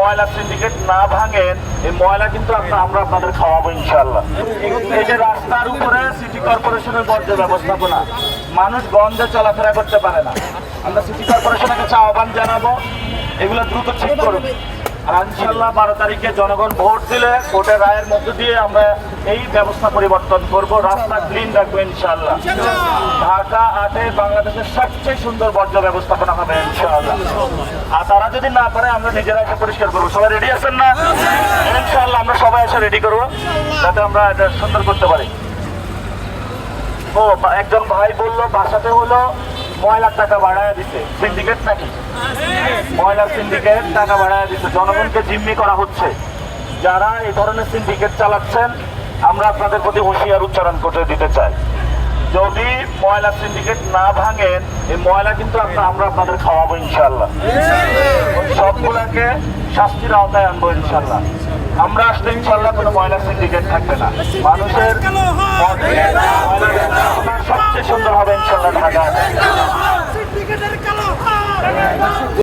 ময়লা সিন্ডিকেট না ভাঙেন, এই ময়লা কিন্তু আমরা আপনাদের খাওয়াবো ইনশাআল্লাহ। এই যে রাস্তার উপরে সিটি কর্পোরেশনের বর্জ্য ব্যবস্থাপনা, মানুষ গন্ধে চলাফেরা করতে পারে না। আমরা সিটি কর্পোরেশনের কাছে আহ্বান জানাবো, এগুলো দ্রুত ঠিক করুন। আর ইনশাআল্লাহ 12 তারিখে জনগণ ভোট দিলে ভোটের রায়ের মধ্য দিয়ে আমরা এই ব্যবস্থা পরিবর্তন করব, রাস্তা ক্লিন রাখবো ইনশাআল্লাহ। ঢাকা 8-এ বাংলাদেশের সবচেয়ে সুন্দর বর্জ্য ব্যবস্থাপনা হবে ইনশাআল্লাহ। আর তারা যদি না পারে আমরা নিজেরা এসে পরিষ্কার করবো। সবাই রেডি আছেন না? ইনশাআল্লাহ আমরা সবাই এসে রেডি করবো যাতে আমরা এটা সুন্দর করতে পারি। ও একজন ভাই বললো বাসাতে হলো ময়লার টাকা বাড়ায় দিতে, সিন্ডিকেট নাকি? ময়লার সিন্ডিকেট টাকা বাড়ায় দিতে, জনগণকে জিম্মি করা হচ্ছে। যারা এই ধরনের সিন্ডিকেট চালাচ্ছেন আমরা আপনাদের প্রতি হুঁশিয়ার উচ্চারণ করে দিতে চাই, যদি ময়লা সিন্ডিকেট না ভাঙেন, এই ময়লা কিন্তু আমরা আপনাদের খাওয়াবো ইনশাআল্লাহ। সবগুলাকে শাস্তির আওতায় আনবো ইনশাআল্লাহ। আমরা আসলে ইনশাআল্লাহ কোনো ময়লা সিন্ডিকেট থাকবে না। মানুষের সবচেয়ে সুন্দর হবে ইনশাআল্লাহ ঢাকা।